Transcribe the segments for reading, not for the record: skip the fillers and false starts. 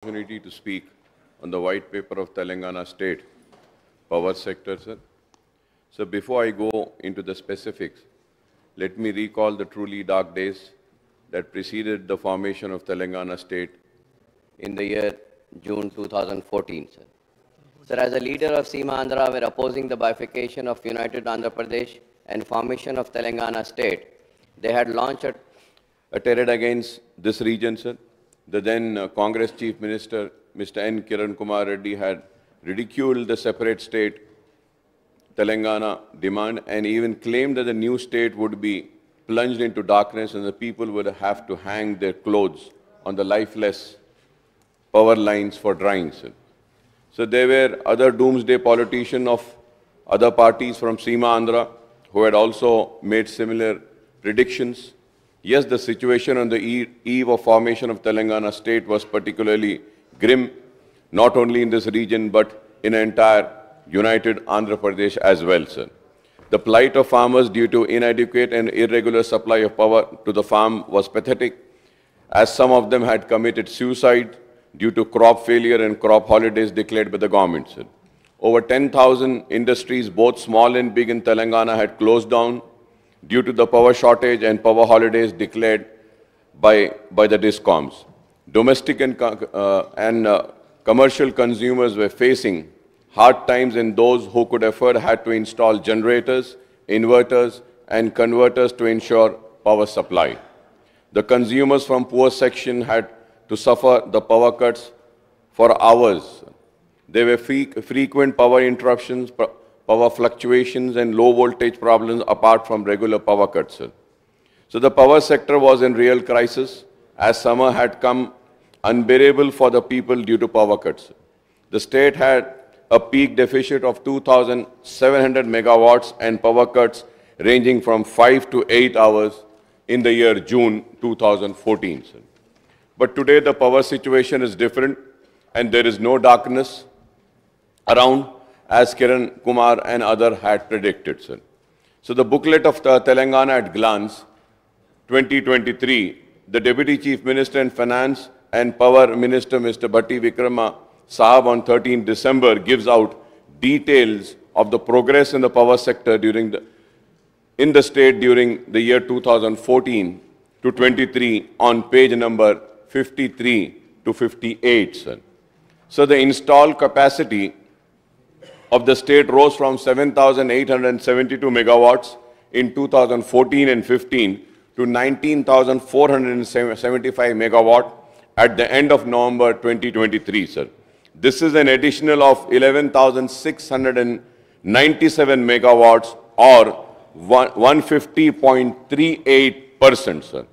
Opportunity to speak on the white paper of Telangana state power sector, sir. So before I go into the specifics, let me recall the truly dark days that preceded the formation of Telangana state in the year June 2014, sir. Sir, as a leader of Seema Andhra, we're opposing the bifurcation of United Andhra Pradesh and formation of Telangana state. They had launched a terror against this region, sir. The then Congress Chief Minister, Mr. N. Kiran Kumar Reddy, had ridiculed the separate state Telangana demand and even claimed that the new state would be plunged into darkness and the people would have to hang their clothes on the lifeless power lines for drying, sir. So there were other doomsday politicians of other parties from Seema Andhra who had also made similar predictions. Yes, the situation on the eve of formation of Telangana state was particularly grim, not only in this region, but in the entire United Andhra Pradesh as well, sir. The plight of farmers due to inadequate and irregular supply of power to the farm was pathetic, as some of them had committed suicide due to crop failure and crop holidays declared by the government, sir. Over 10,000 industries, both small and big in Telangana, had closed down due to the power shortage and power holidays declared by the DISCOMs. Domestic and commercial consumers were facing hard times, and those who could afford had to install generators, inverters, and converters to ensure power supply. The consumers from poor section had to suffer the power cuts for hours. There were frequent power interruptions, power fluctuations, and low voltage problems apart from regular power cuts, sir. So the power sector was in real crisis as summer had come unbearable for the people due to power cuts. The state had a peak deficit of 2,700 megawatts and power cuts ranging from 5 to 8 hours in the year June 2014, sir. But today the power situation is different and there is no darkness around, as Kiran Kumar and others had predicted, sir. So the booklet of the Telangana at Glance 2023, the Deputy Chief Minister in Finance and Power Minister Mr. Bhatti Vikrama Sahab on 13 December gives out details of the progress in the power sector in the state during the year 2014 to 23 on page number 53 to 58, sir. So the installed capacity of the state rose from 7,872 megawatts in 2014 and 15 to 19,475 megawatt at the end of November 2023, sir. This is an additional of 11,697 megawatts or 150.38%, sir.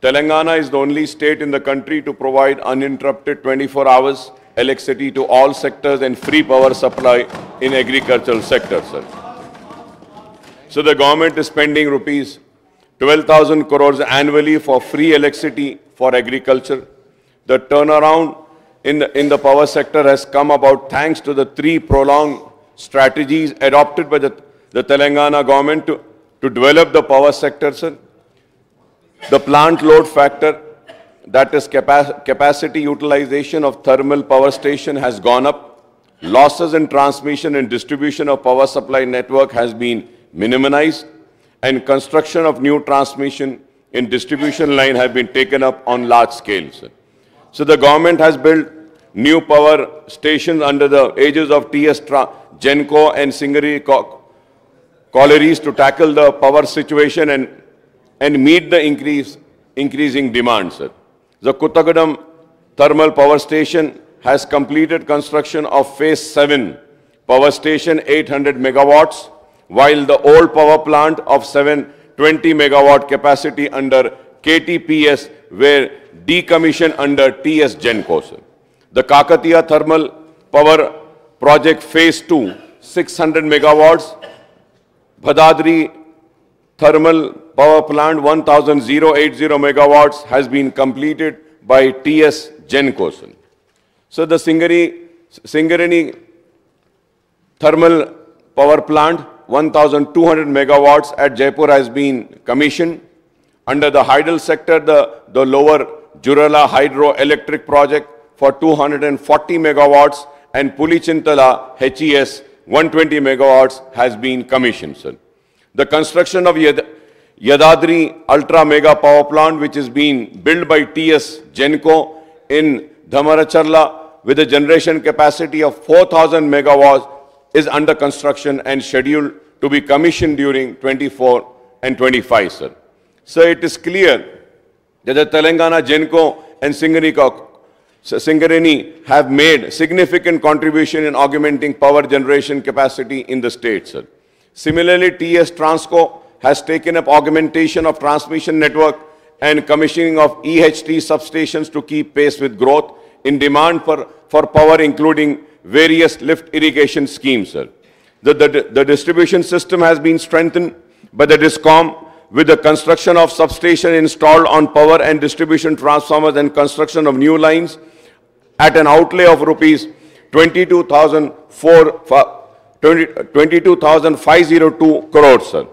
Telangana is the only state in the country to provide uninterrupted 24 hours electricity to all sectors and free power supply in agricultural sector, sir. So the government is spending rupees 12,000 crores annually for free electricity for agriculture. The turnaround in the power sector has come about thanks to the three prolonged strategies adopted by the Telangana government to develop the power sector, sir. The plant load factor, that is capacity utilization of thermal power station, has gone up. Losses in transmission and distribution of power supply network has been minimized, and construction of new transmission and distribution line have been taken up on large scale, sir. So the government has built new power stations under the aegis of TS Genco and Singari collieries to tackle the power situation and meet the increasing demand, sir. The Kuttagadam thermal power station has completed construction of phase 7 power station 800 megawatts, while the old power plant of 720 megawatt capacity under KTPS were decommissioned under TS Genco, sir. The Kakatiya thermal power project phase 2 600 megawatts, Bhadadri thermal power plant 1,080 megawatts has been completed by TS Genco. So the Singareni thermal power plant 1,200 megawatts at Jaipur has been commissioned. Under the hydel sector, the lower Jurala hydroelectric project for 240 megawatts, and Pulichintala HES 120 megawatts has been commissioned, sir. The construction of Yadadri Ultra Mega Power Plant, which is being built by TS Genco in Dhamaracharla with a generation capacity of 4,000 megawatts, is under construction and scheduled to be commissioned during 24 and 25, sir. So it is clear that the Telangana Genco and Singareni have made significant contribution in augmenting power generation capacity in the state, sir. Similarly, TS Transco has taken up augmentation of transmission network and commissioning of EHT substations to keep pace with growth in demand for power, including various lift irrigation schemes, sir. The distribution system has been strengthened by the DISCOM with the construction of substation installed on power and distribution transformers and construction of new lines at an outlay of rupees 22,502 crores, sir.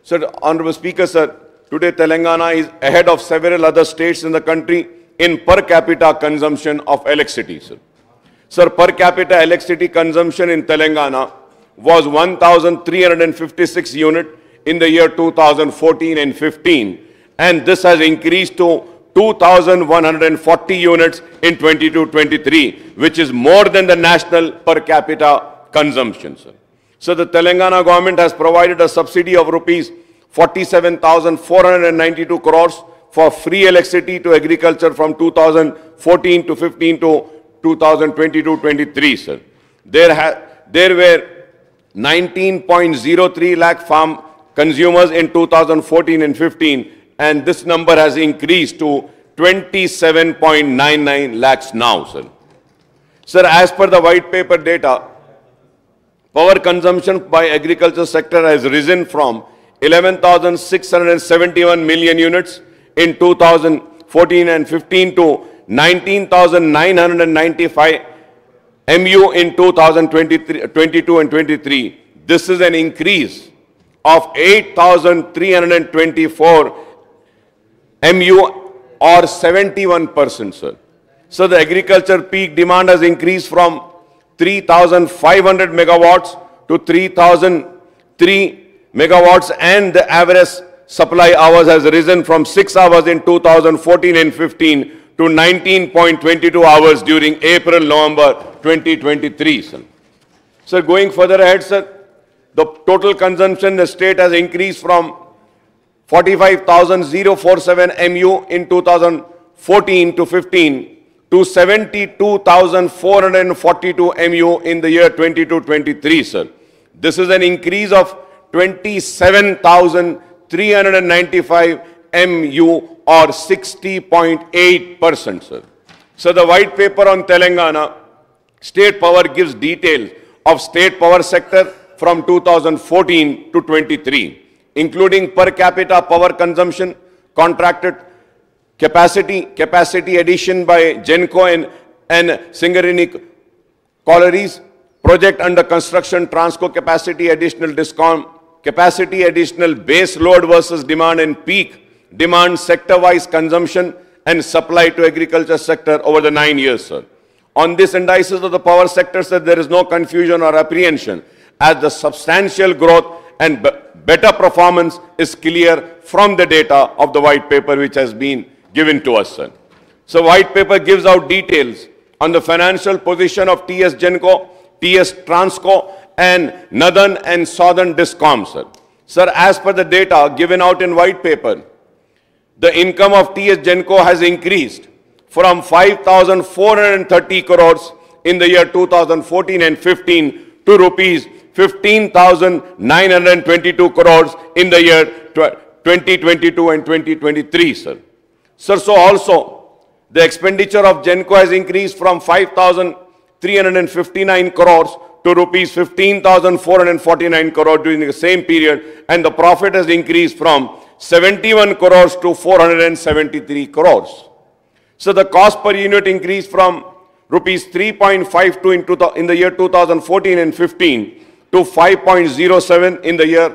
Sir, Honorable Speaker, sir, today Telangana is ahead of several other states in the country in per capita consumption of electricity, sir. Sir, per capita electricity consumption in Telangana was 1,356 units in the year 2014 and 15, and this has increased to 2,140 units in 22-23, which is more than the national per capita consumption, sir. So the Telangana government has provided a subsidy of rupees 47,492 crores for free electricity to agriculture from 2014 to 15 to 2022-23, sir. There were 19.03 lakh farm consumers in 2014 and 15, and this number has increased to 27.99 lakhs now, sir. Sir, as per the white paper data, power consumption by agriculture sector has risen from 11,671 million units in 2014 and 15 to 19,995 MU in 2022 and 23. This is an increase of 8,324 MU or 71%, sir. So the agriculture peak demand has increased from 3,500 megawatts to 3,003 megawatts, and the average supply hours has risen from 6 hours in 2014 and 15 to 19.22 hours during April-November 2023, sir. Sir, going further ahead, sir, the total consumption in the state has increased from 45,047 MU in 2014 to 15 to 72,442 MU in the year 22-23, sir. This is an increase of 27,395 MU or 60.8%, sir. So the white paper on Telangana state power gives details of state power sector from 2014 to 23, including per capita power consumption, contracted capacity addition by Genco and Singareni collieries, project under construction, Transco capacity additional DISCOM, capacity additional base load versus demand and peak demand sector-wise consumption and supply to agriculture sector over the 9 years, sir. On this indices of the power sector, sir, there is no confusion or apprehension, as the substantial growth and better performance is clear from the data of the white paper which has been given to us, sir. So white paper gives out details on the financial position of TS Genco, TS Transco and Northern and Southern DISCOM, sir. Sir, as per the data given out in white paper, the income of TS Genco has increased from 5,430 crores in the year 2014 and 15 to rupees 15,922 crores in the year 2022 and 2023, sir. Sir, so also the expenditure of Genco has increased from 5,359 crores to rupees 15,449 crores during the same period, and the profit has increased from 71 crores to 473 crores. So the cost per unit increased from rupees 3.52 in the year 2014 and 15 to 5.07 in the year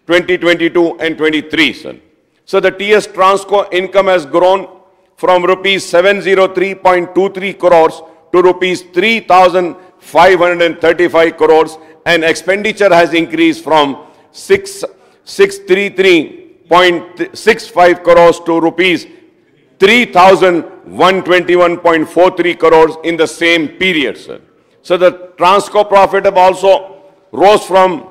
2022 and 23, sir. So the TS Transco income has grown from rupees 703.23 crores to rupees 3,535 crores, and expenditure has increased from 633.65 crores to rupees 3,121.43 crores in the same period, sir. So the Transco profit have also rose from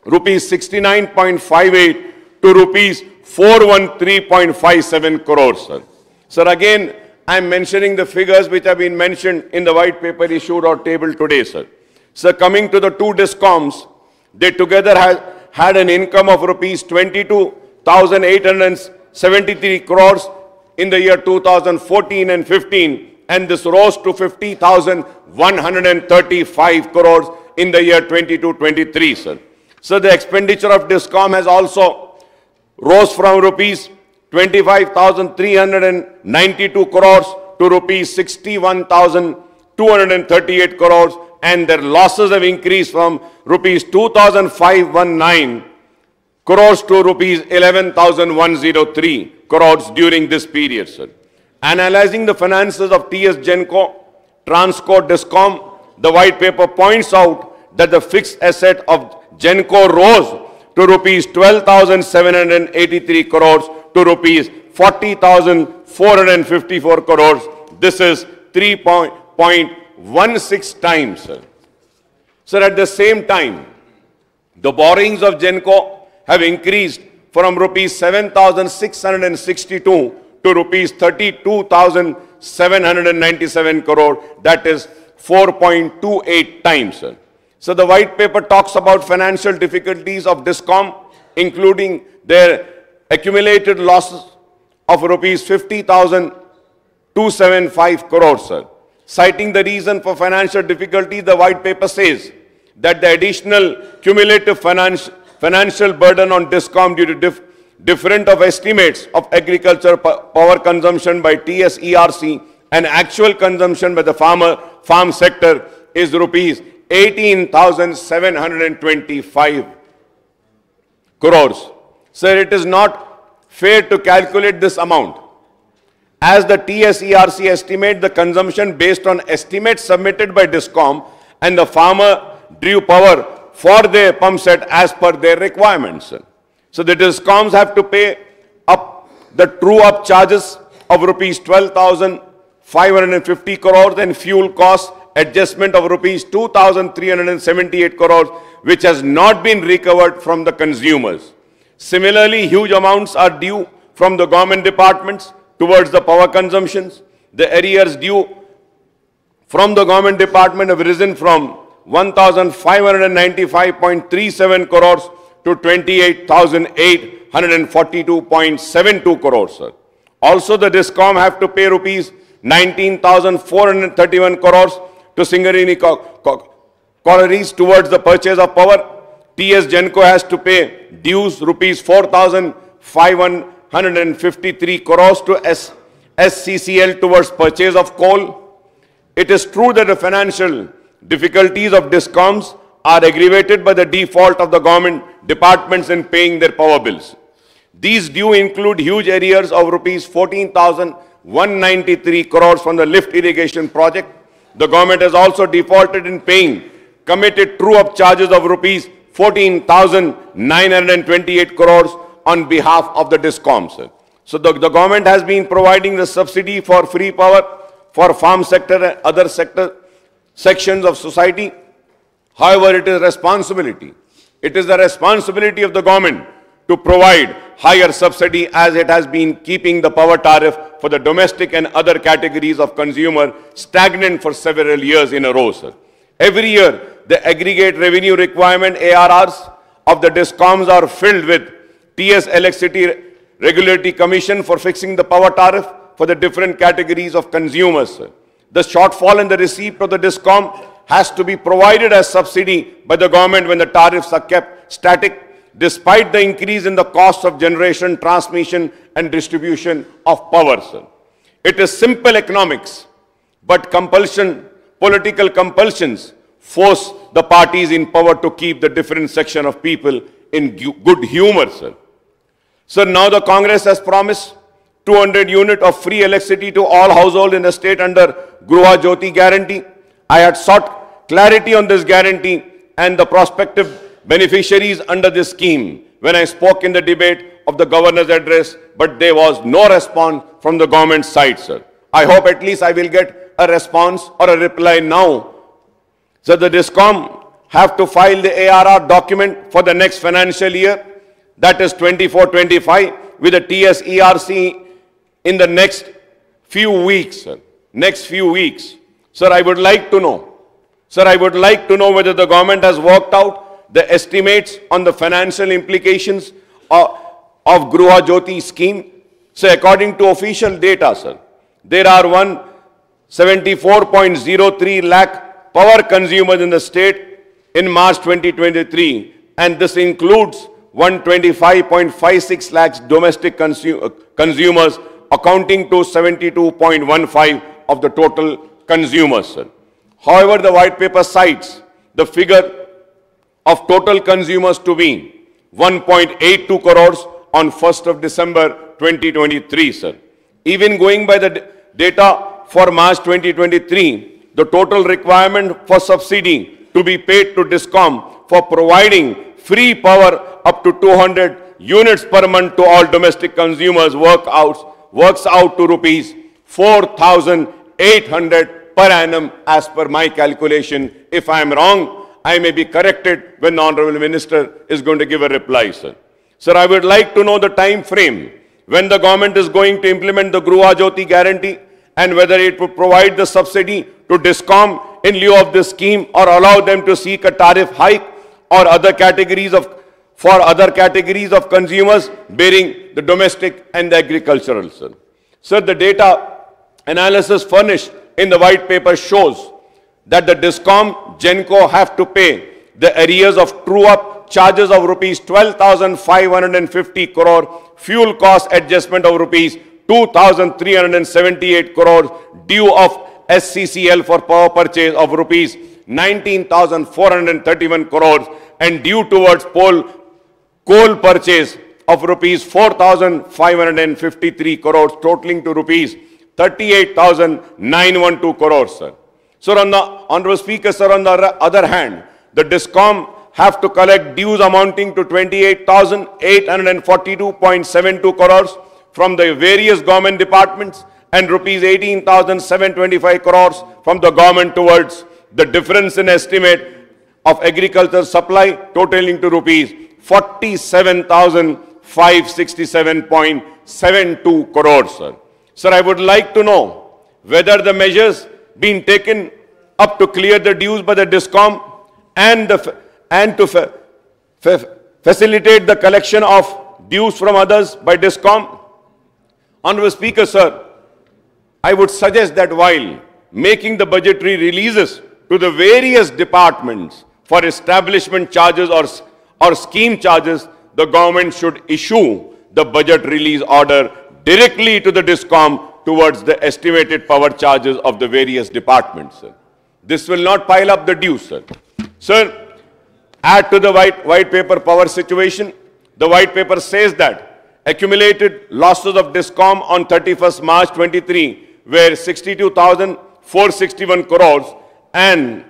rupees 69.58 to rupees 413.57 crores, sir. Sir, again, I am mentioning the figures which have been mentioned in the white paper issued or tabled today, sir. Sir, coming to the two DISCOMs, they together had an income of rupees 22,873 crores in the year 2014 and 15, and this rose to 50,135 crores in the year 22-23, sir. So the expenditure of DISCOM has also rose from rupees 25,392 crores to rupees 61,238 crores, and their losses have increased from rupees 2,519 crores to rupees 11,103 crores during this period, sir. Analyzing the finances of TS Genco, Transco, DISCOM, the white paper points out that the fixed asset of Genco rose to rupees 12,783 crores to rupees 40,454 crores. This is 3.16 times, sir. Sir, at the same time, the borrowings of Genco have increased from rupees 7,662 to rupees 32,797 crore. That is 4.28 times, sir. So the white paper talks about financial difficulties of DISCOM, including their accumulated losses of rupees 50,275 crores, sir. Citing the reason for financial difficulty, the white paper says that the additional cumulative financial burden on DISCOM due to different of estimates of agriculture power consumption by TSERC and actual consumption by the farm sector is rupees 18,725 crores. Sir, it is not fair to calculate this amount, as the TSERC estimate the consumption based on estimates submitted by DISCOM, and the farmer drew power for their pump set as per their requirements. So the DISCOMs have to pay up the true-up charges of rupees 12,550 crores and fuel costs adjustment of rupees 2,378 crores, which has not been recovered from the consumers. Similarly, huge amounts are due from the government departments towards the power consumptions. The arrears due from the government department have risen from 1,595.37 crores to 28,842.72 crores, sir. Also, the DISCOM have to pay rupees 19,431 crores to Singareni collieries towards the purchase of power. TS Genco has to pay dues rupees 4,553 crores to SCCL towards purchase of coal. It is true that the financial difficulties of DISCOMs are aggravated by the default of the government departments in paying their power bills. These due include huge arrears of rupees 14,193 crores from the lift irrigation project. The government has also defaulted in paying committed true-up charges of rupees 14,928 crores on behalf of the DISCOMs. So the government has been providing the subsidy for free power for farm sector and other sections of society. However, it is the responsibility of the government to provide higher subsidy, as it has been keeping the power tariff for the domestic and other categories of consumer stagnant for several years in a row, sir. Every year, the aggregate revenue requirement ARRs of the DISCOMs are filled with TS Electricity Regulatory Commission for fixing the power tariff for the different categories of consumers, sir. The shortfall in the receipt of the DISCOM has to be provided as subsidy by the government when the tariffs are kept static, despite the increase in the cost of generation, transmission and distribution of power, sir. It is simple economics, but political compulsions force the parties in power to keep the different section of people in good humor, sir. So now the Congress has promised 200 unit of free electricity to all households in the state under Gruha Jyoti guarantee. I had sought clarity on this guarantee and the prospective beneficiaries under this scheme when I spoke in the debate of the governor's address, but there was no response from the government side, sir. I hope at least I will get a response or a reply now. So the DISCOM have to file the ARR document for the next financial year, that is 24-25, with the TSERC in the next few weeks, sir. Next few weeks. Sir, I would like to know. Sir, I would like to know whether the government has worked out the estimates on the financial implications of Gruha Jyoti scheme. So according to official data, sir, there are 174.03 lakh power consumers in the state in March 2023, and this includes 125.56 lakhs domestic consumers, accounting to 72.15 of the total consumers, sir. However, the white paper cites the figure of total consumers to be 1.82 crores on 1st of December 2023, sir. Even going by the data for March 2023, the total requirement for subsidy to be paid to DISCOM for providing free power up to 200 units per month to all domestic consumers works out to rupees 4,800 per annum as per my calculation. If I am wrong, I may be corrected when the Honorable Minister is going to give a reply, sir. Sir, I would like to know the time frame when the government is going to implement the Gruha Jyoti guarantee and whether it would provide the subsidy to DISCOM in lieu of this scheme or allow them to seek a tariff hike or other categories of consumers bearing the domestic and the agricultural, sir. Sir, the data analysis furnished in the white paper shows that the DISCOM GENCO have to pay the arrears of true-up charges of rupees 12,550 crore, fuel cost adjustment of rupees 2,378 crores, due of SCCL for power purchase of rupees 19,431 crores, and due towards coal purchase of rupees 4,553 crores, totaling to rupees 38,912 crores, sir. Sir, on the Honorable Speaker, sir, on the other hand, the DISCOM have to collect dues amounting to 28,842.72 crores from the various government departments and rupees 18,725 crores from the government towards the difference in estimate of agriculture supply, totaling to rupees 47,567.72 crores, sir. Sir, I would like to know whether the measures being taken up to clear the dues by the DISCOM and to facilitate the collection of dues from others by DISCOM. Honorable Speaker, sir, I would suggest that while making the budgetary releases to the various departments for establishment charges or scheme charges, the government should issue the budget release order directly to the DISCOM towards the estimated power charges of the various departments, sir. This will not pile up the dues, sir. Sir, add to the white paper power situation. The white paper says that accumulated losses of DISCOM on 31st March 23 were 62,461 crores, and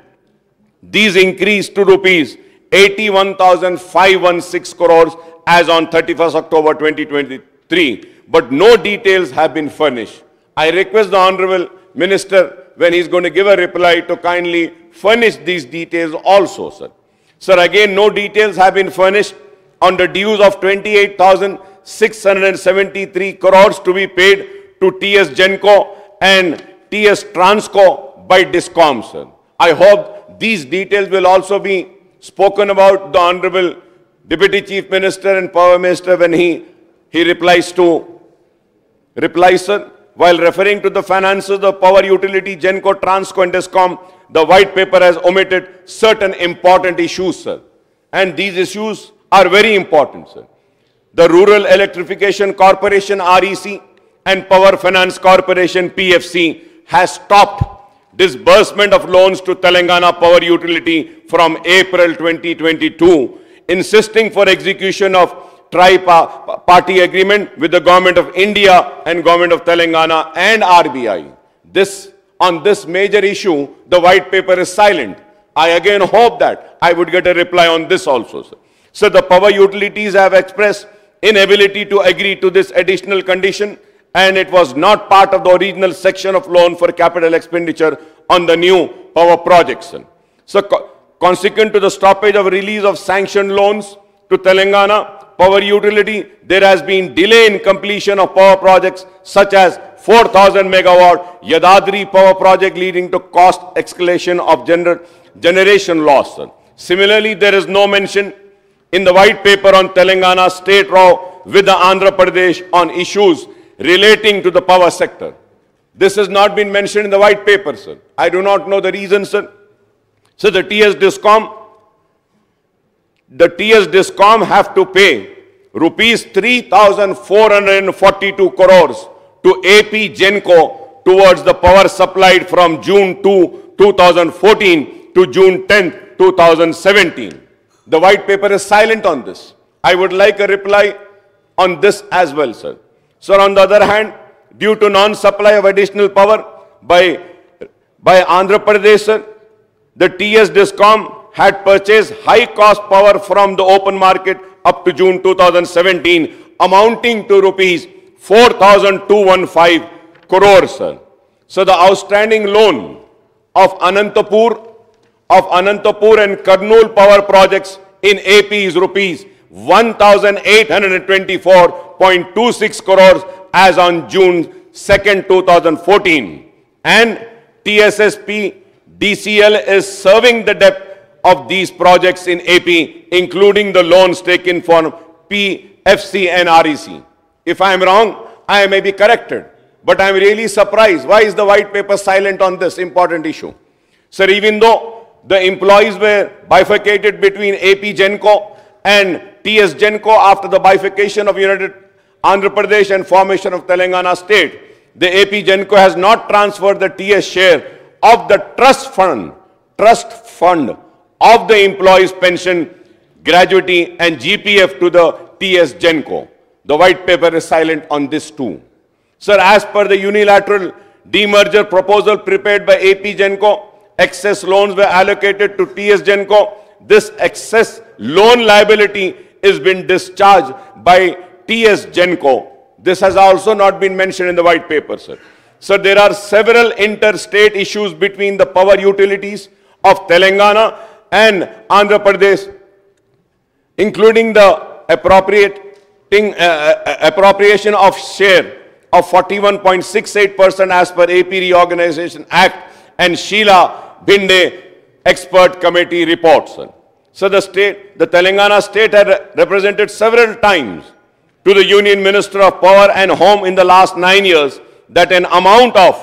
these increased to rupees 81,516 crores as on 31st October 2023, but no details have been furnished. I request the Honorable Minister, when he is going to give a reply, to kindly furnish these details also, sir. Sir, again, no details have been furnished on the dues of 28,673 crores to be paid to TS GENCO and TS Transco by DISCOM, sir. I hope these details will also be spoken about the Honorable Deputy Chief Minister and Power Minister when he replies, sir. While referring to the finances of power utility, GENCO, Transco and DISCOM, the white paper has omitted certain important issues, sir. And these issues are very important, sir. The Rural Electrification Corporation, REC, and Power Finance Corporation, PFC, has stopped disbursement of loans to Telangana Power Utility from April 2022, insisting for execution of tri-party agreement with the Government of India and Government of Telangana and RBI. On this major issue, the white paper is silent. I again hope that I would get a reply on this also, sir. So the power utilities have expressed inability to agree to this additional condition, and it was not part of the original section of loan for capital expenditure on the new power projects. So consequent to the stoppage of release of sanctioned loans to Telangana power utility, there has been delay in completion of power projects such as 4,000 megawatt Yadadri power project, leading to cost escalation of generation loss. Similarly, there is no mention in the white paper on Telangana state row with the Andhra Pradesh on issues relating to the power sector. This has not been mentioned in the white paper, sir. I do not know the reason, sir. So the TS Discom have to pay rupees 3,442 crores to AP Genco towards the power supplied from June 2, 2014 to June 10, 2017. The white paper is silent on this. I would like a reply on this as well, sir. Sir, on the other hand, due to non-supply of additional power by Andhra Pradesh, sir, the TS Discom had purchased high-cost power from the open market up to June 2017, amounting to rupees 4,215 crores, sir. So the outstanding loan of Anantapur and Kurnool power projects in AP is rupees 1,824.26 crores as on June 2nd, 2014. And TSSP DCL is serving the debt of these projects in AP, including the loans taken from PFC and REC. If I am wrong, I may be corrected. But I am really surprised. Why is the white paper silent on this important issue? Sir, even though the employees were bifurcated between AP Genco and TS Genco after the bifurcation of United Andhra Pradesh and formation of Telangana state, the AP Genco has not transferred the TS share of the trust fund of the employees' pension, gratuity and GPF to the TS Genco. The white paper is silent on this too. Sir, as per the unilateral demerger proposal prepared by AP Genco, excess loans were allocated to TS Genco. This excess loan liability is been discharged by TS Genco. This has also not been mentioned in the white paper, sir. So there are several interstate issues between the power utilities of Telangana and Andhra Pradesh, including the appropriation of share of 41.68% as per AP Reorganization Act and Sheila Bhinde expert committee reports. So the Telangana state had represented several times to the Union Minister of Power and Home in the last 9 years that an amount of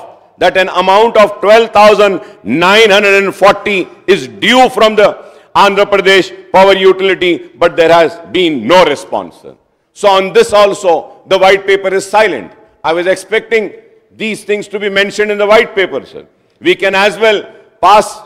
12,940 is due from the Andhra Pradesh power utility, but there has been no response, sir. So on this also, the white paper is silent. I was expecting these things to be mentioned in the white paper, sir. We can as well pass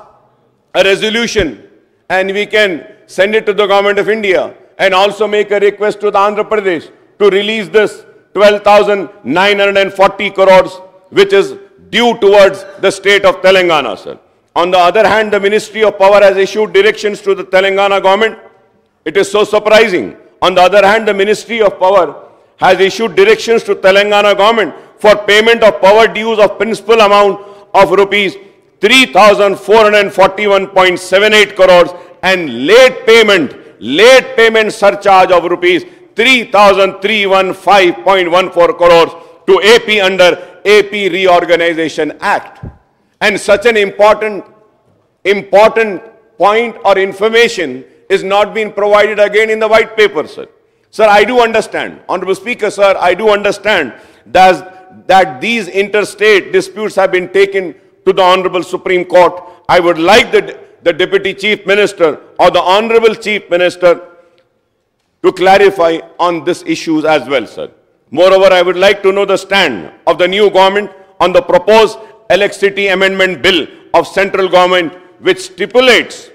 a resolution and we can send it to the Government of India and also make a request to the Andhra Pradesh to release this 12,940 crores, which is due towards the state of Telangana, sir. On the other hand, the Ministry of Power has issued directions to the Telangana government. It is so surprising. On the other hand, the Ministry of Power has issued directions to Telangana government for payment of power dues of principal amount of rupees 3,441.78 crores and late payment surcharge of rupees 3,315.14 crores to AP under AP Reorganization Act. And such an important point or information is not being provided again in the white paper, sir. Sir, I do understand, Honorable Speaker, sir, I do understand that these interstate disputes have been taken to the Honorable Supreme Court. I would like the Deputy Chief Minister or the Honorable Chief Minister to clarify on these issues as well, sir. Moreover, I would like to know the stand of the new government on the proposed Electricity Amendment Bill of central government, which stipulates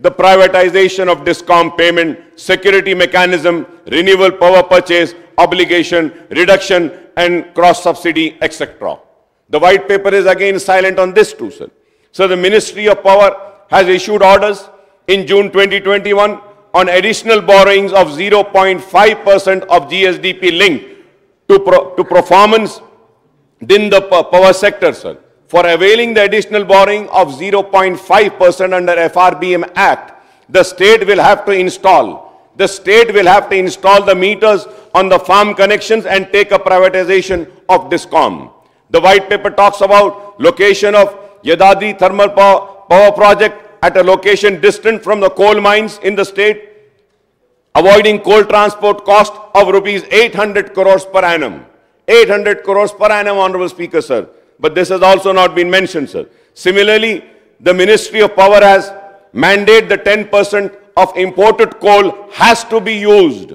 the the privatization of DISCOM payment, security mechanism, renewable power purchase, obligation, reduction and cross-subsidy, etc. The white paper is again silent on this too, sir. So the Ministry of Power has issued orders in June 2021 on additional borrowings of 0.5% of GSDP linked to performance in the power sector, sir. For availing the additional borrowing of 0.5% under FRBM Act, the state will have to install the meters on the farm connections and take a privatization of DISCOM. The white paper talks about location of Yadadri thermal power project at a location distant from the coal mines in the state, avoiding coal transport cost of rupees 800 crores per annum. 800 crores per annum, Honorable Speaker, sir. But this has also not been mentioned, sir. Similarly, the Ministry of Power has mandated the 10% of imported coal has to be used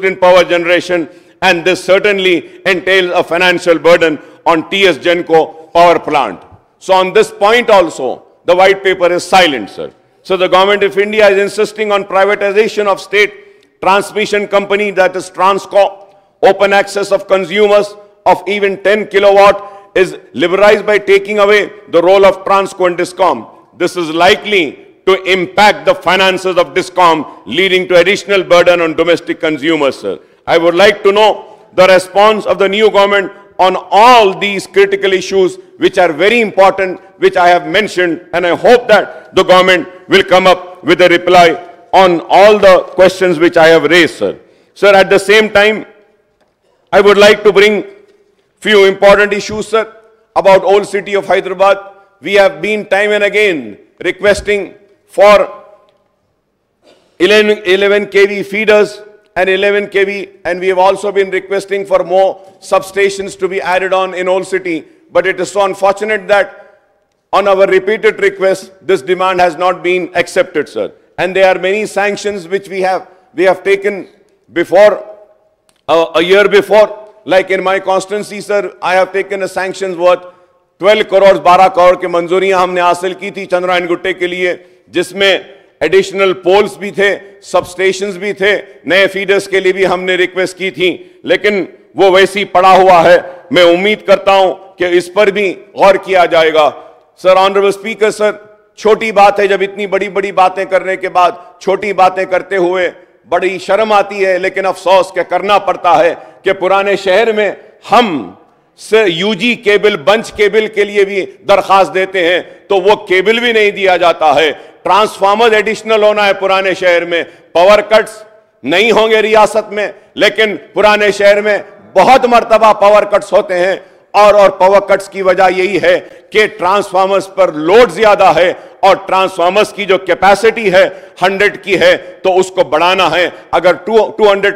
in power generation, and this certainly entails a financial burden on TS Genco power plant. So on this point also, the white paper is silent, sir. So the Government of India is insisting on privatization of state transmission company, that is Transco. Open access of consumers of even 10 kilowatt is liberalized by taking away the role of Transco and DISCOM. This is likely to impact the finances of DISCOM, leading to additional burden on domestic consumers, sir. I would like to know the response of the new government on all these critical issues, which are very important, which I have mentioned, and I hope that the government will come up with a reply on all the questions which I have raised, sir. Sir, at the same time, I would like to bring few important issues, sir, about old city of Hyderabad. We have been time and again requesting for 11 kV feeders and 11 kV, and we have also been requesting for more substations to be added on in old city. But it is so unfortunate that on our repeated requests, this demand has not been accepted, sir. And there are many sanctions which we have taken before, a year before. Like in my constituency, sir, I have taken a sanctions worth 12 crores, 12 crore के मंजूरियां हमने हासिल की थी चंद्रायन गुट्टे के लिए, जिसमें additional poles भी थे, सबस्टेशंस भी थे, नए फीडर्स के लिए भी हमने रिक्वेस्ट की थी, लेकिन वो वैसे ही पड़ा हुआ है. मैं उम्मीद करता हूं कि इस पर भी गौर किया जाएगा. सर, ऑनरेबल स्पीकर सर, छोटी बात है जब इतनी बड़ी बड़ी बातें करने के बाद छोटी बातें करते हुए बड़ी शर्म आती है, लेकिन अफसोस के करना पड़ता है कि पुराने शहर में हम से यूजी केबल, बंच केबल के लिए भी दरखास्त देते हैं तो वो केबल भी नहीं दिया जाता है. ट्रांसफार्मर एडिशनल होना है पुराने शहर में. पावर कट्स नहीं होंगे रियासत में, लेकिन पुराने शहर में बहुत मर्तबा पावर कट्स होते हैं, और पावर कट्स की वजह यही है कि ट्रांसफार्मर्स पर लोड ज्यादा है, और ट्रांसफार्मर्स की जो कैपेसिटी है 100 की है तो उसको बढ़ाना है, अगर 200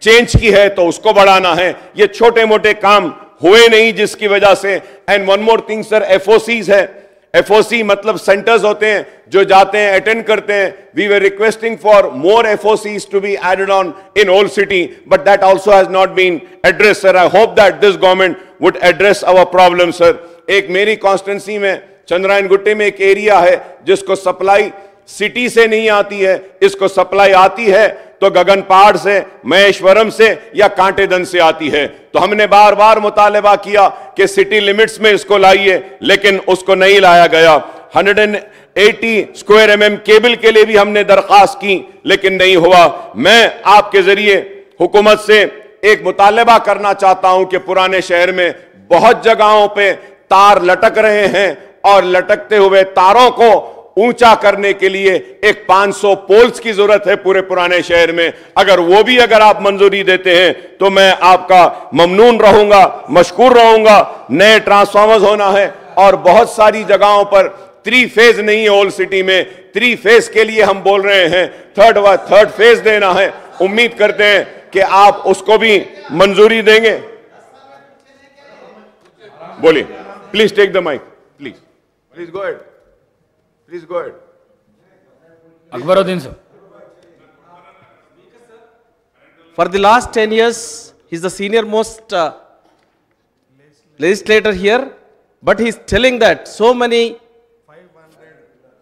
चेंज की है तो उसको बढ़ाना है. ये छोटे मोटे काम हुए नहीं, जिसकी वजह से. And one more thing sir, एफओसीज है. एफओसी मतलब सेंटर्स होते हैं जो जाते हैं, अटेंड करते हैं. We were requesting for more FOCs to be added on in old city, but that also has not been address. Sir, I hope that this government would address our problem. Sir, एक मेरी constituency में चंद्रायन गुट्टे में एक area है जिसको supply city से नहीं आती है, इसको सप्लाई आती है तो गगन पहाड़ से, महेश्वरम से या कांटेदन से आती है. तो हमने बार बार मुतालबा किया कि सिटी लिमिट्स में इसको लाइए, लेकिन उसको नहीं लाया गया. 180 स्क्वायर mm केबल के लिए भी हमने दरखास्त की, लेकिन नहीं हुआ. मैं आपके जरिए हुकूमत से एक मुतालबा करना चाहता हूं कि पुराने शहर में बहुत जगहों पे तार लटक रहे हैं, और लटकते हुए तारों को ऊंचा करने के लिए एक 500 पोल्स की जरूरत है पूरे पुराने शहर में. अगर आप मंजूरी देते हैं तो मैं आपका ममनून रहूंगा, मशकूर रहूंगा. नए ट्रांसफार्मर्स होना है, और बहुत सारी जगहों पर 3 फेज नहीं है ओल्ड सिटी में. 3 फेज के लिए हम बोल रहे हैं, थर्ड फेज देना है. उम्मीद करते हैं कि आप उसको भी मंजूरी देंगे. बोलिए, please take the mic, please go ahead. Please go ahead. Akbaruddin sir. For the last 10 years, he's the senior most legislator here, but he's telling that so many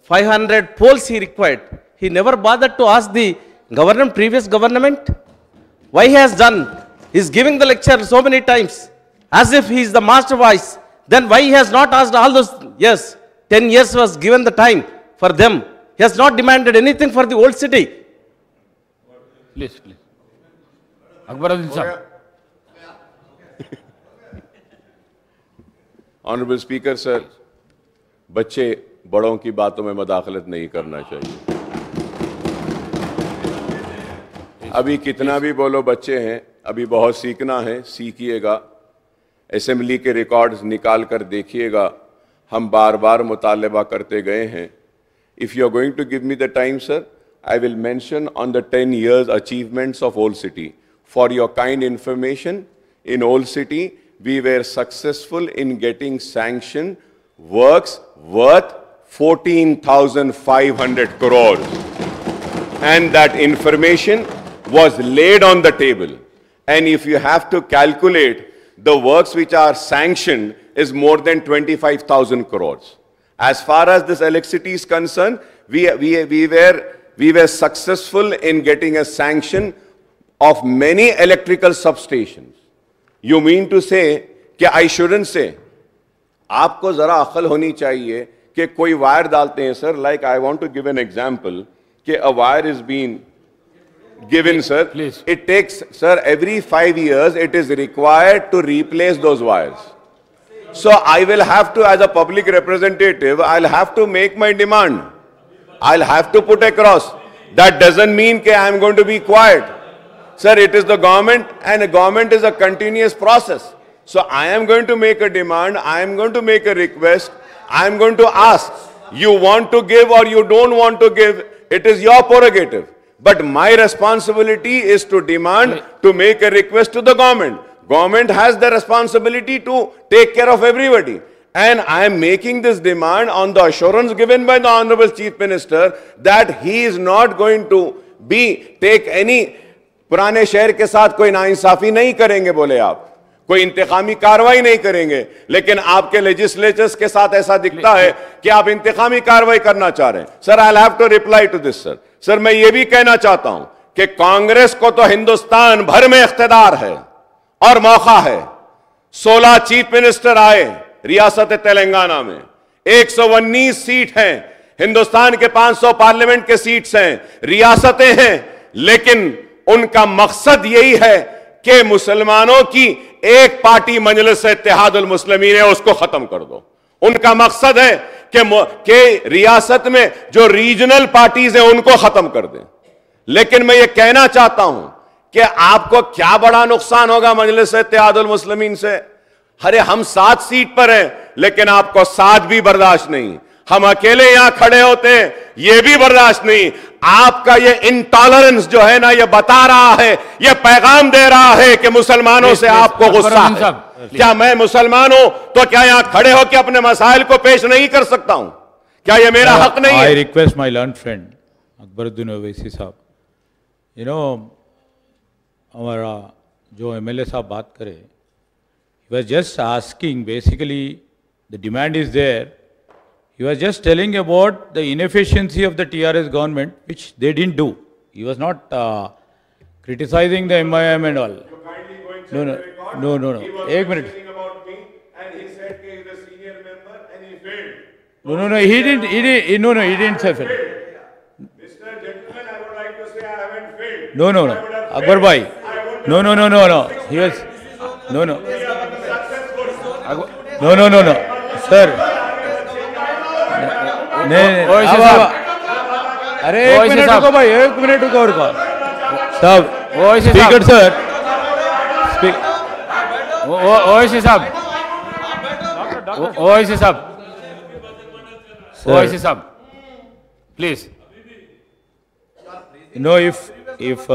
500 polls he required. He never bothered to ask the government, previous government, why he has done. He is giving the lecture so many times as if he is the master voice. Then why he has not asked all those years? 10 years was given the time for them. He has not demanded anything for the old city. Please, please. Akbaruddin sir. Honorable Speaker, sir, बच्चे बड़ों की बातों में मदाखलत नहीं करना चाहिए. अभी कितना भी बोलो बच्चे हैं, अभी बहुत सीखना है, सीखिएगा. असेंबली के रिकॉर्ड्स निकाल कर देखिएगा, हम बार बार मुतालबा करते गए हैं. If you are going to give me the time, sir, I will mention on the 10 years achievements of Old City. For your kind information, in Old City, we were successful in getting sanctioned works worth 14,500 crores. And that information was laid on the table. And if you have to calculate, the works which are sanctioned is more than 25,000 crores. As far as this electricity is concerned, we were successful in getting a sanction of many electrical substations. You mean to say कि I shouldn't say? आपको जरा अक्ल होनी चाहिए कि कोई wire डालते हैं sir. Like I want to give an example कि a wire is being given, sir. Please. It takes, sir, every 5 years it is required to replace those wires. So I will have to, as a public representative, I'll have to make my demand. I'll have to put across. That doesn't mean that I'm going to be quiet. Sir, it is the government, and the government is a continuous process. So I am going to make a demand, I am going to make a request, I am going to ask. You want to give or you don't want to give, it is your prerogative. But my responsibility is to demand, to make a request to the government. Government has the responsibility to take care of everybody. And I am making this demand on the assurance given by the Honorable Chief Minister that he is not going to take any पुराने शहर के साथ कोई नाइंसाफी नहीं करेंगे बोले आप, कोई इंतकामी कार्रवाई नहीं करेंगे. लेकिन आपके लेजिस्लेचर्स के साथ ऐसा दिखता है कि आप इंतकामी कार्रवाई करना चाह रहे हैं. Sir, I have to reply to this sir. Sir, मैं ये भी कहना चाहता हूं कि कांग्रेस को तो हिंदुस्तान भर में इख्तिदार है और मौका है. 16 चीफ मिनिस्टर आए रियासत तेलंगाना में, 119 सीट हैं. हिंदुस्तान के 500 पार्लियामेंट के सीट्स हैं, रियासतें हैं. लेकिन उनका मकसद यही है कि मुसलमानों की एक पार्टी मजलिस इत्तेहादुल मुस्लिमीन है, उसको खत्म कर दो. उनका मकसद है कि रियासत में जो रीजनल पार्टीज हैं उनको खत्म कर दें. लेकिन मैं ये कहना चाहता हूं कि आपको क्या बड़ा नुकसान होगा मजलिस इत्तेहादुल मुस्लिमीन से. अरे हम 7 सीट पर हैं, लेकिन आपको 7 भी बर्दाश्त नहीं. हम अकेले यहां खड़े होते हैं, यह भी बर्दाश्त नहीं. आपका ये इंटॉलरेंस जो है ना, ये बता रहा है, ये पैगाम दे रहा है कि मुसलमानों से आपको गुस्सा है. क्या मैं मुसलमान हूं तो क्या यहां खड़े होकर अपने मसाइल को पेश नहीं कर सकता हूं? क्या ये मेरा हक नहीं है? I request my learn friend Akbaruddin Owaisi साहब, यू नो हमारा जो एमएलए साहब बात करे, he was just asking, basically the demand is there. He was just telling about the inefficiency of the TRS government, which they didn't do. He was not criticizing the MIM and all. No. Ek minute. About me, and he said he is a senior member and he failed. No. He didn't. He didn't say fail. Mr. Gentleman, I would like to say I haven't failed. No. Akbar bhai. No. He was. No. No. Sir. नहीं, अरे एक minute रुको भाई, एक minute रुको और कौन साहब, स्पीकर सर, ओवैसी साहब, please. No, if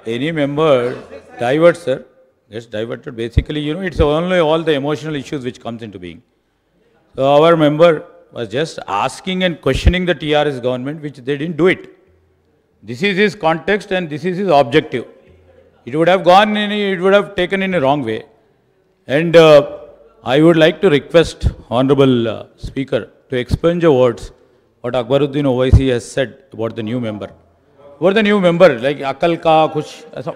any member diverts, sir, gets diverted, basically, you know, it's only all the emotional issues which comes into being. So our member was just asking and questioning the TRS government, which they didn't do it. This is his context and this is his objective. It would have it would have taken in a wrong way. And I would like to request Honorable Speaker to expunge your words what Akbaruddin Owaisi has said about the new member. What the new member, like Akal ka kuch aisa.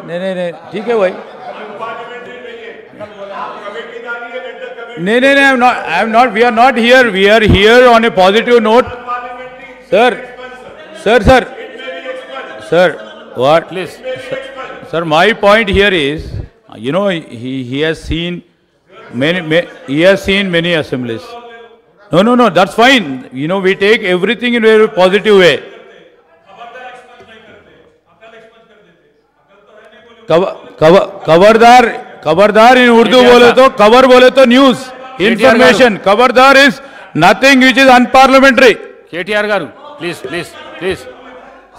नहीं, ठीक है भाई. नहीं, I'm not. We are not here. We are here on a positive note. Sir. What? Please. Sir, my point here is, you know, he has seen many assemblies. No, that's fine. You know, we take everything in a very positive way. खबरदार in Urdu बोले तो खबर बोले तो news information. खबरदार is nothing which is unparliamentary. KTR garu, please.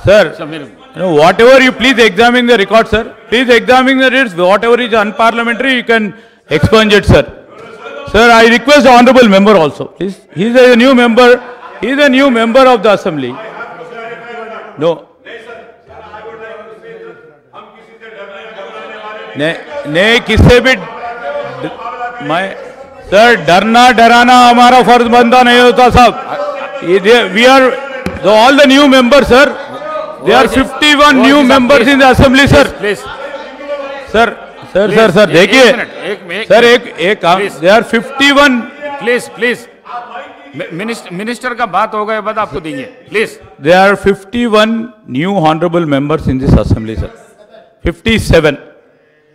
Sir, you know, whatever you please examine the record, sir. Please examine the records. Whatever is unparliamentary, you can expunge it, sir. Sir, I request the honourable member also, please. He is a new member. He is a new member of the assembly. No. नहीं किससे भी sir डराना हमारा फर्ज बनता नहीं होता साहब. We are all the new members, sir. There are 51 new members in the assembly, sir. Sir, देखिए सर एक there are 51. Please. Minister का बात हो गए बाद आपको देंगे. Please. There are 51 new honorable members in this assembly, sir. 57.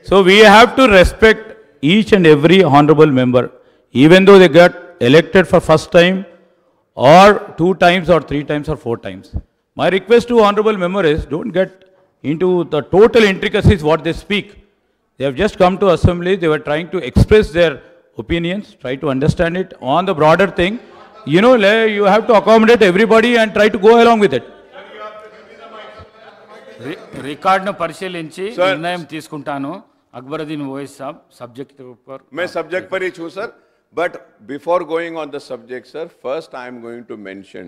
So we have to respect each and every honorable member, even though they got elected for first time, or 2 times, or 3 times, or 4 times. My request to honorable member is, don't get into the total intricacies what they speak. They have just come to assembly. They were trying to express their opinions, try to understand it on the broader thing. You know, you have to accommodate everybody and try to go along with it. రికార్డును పరిశీలించి నిర్ణయం తీసుకుంటాను. అక్బరుద్దీన్ ఓవైసీ సాబ్ subject पर मैं subject पर ही छूं sir. But before going on the subject, sir, first I am going to mention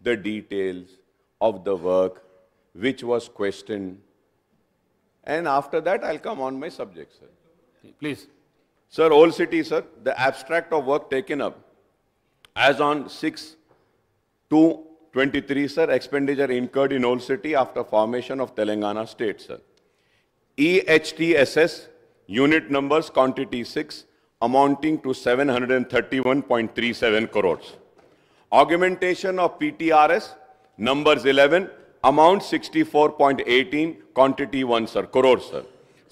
the details of the work which was questioned, and after that I'll come on my subject, sir. Please. Sir, Old City, sir, the abstract of work taken up as on 6/2/23, sir, expenditure incurred in Old City after formation of Telangana state, sir. EHTSS, unit numbers, quantity 6, amounting to 731.37 crores. Augmentation of PTRS, numbers 11, amount 64.18, quantity 1, sir, crores, sir.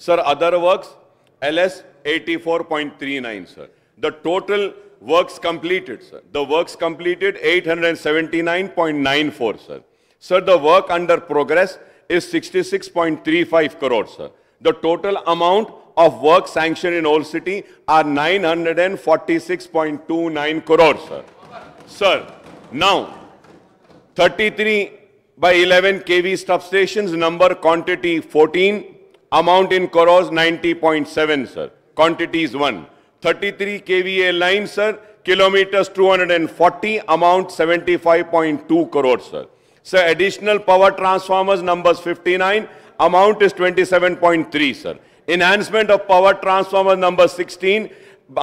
Sir, other works, LS 84.39, sir. The total works completed, sir. The works completed 879.94, sir. Sir, the work under progress is 66.35 crores, sir. The total amount of work sanctioned in Old City are 946.29 crores, sir. Sir, now 33/11 kV substations, number quantity 14, amount in crores 90.7, sir. Quantity is 1. 33 kVA line, sir, kilometers 240, amount 75.2 crores, sir. Sir, additional power transformers, numbers 59, amount is 27.3, sir. Enhancement of power transformer number 16,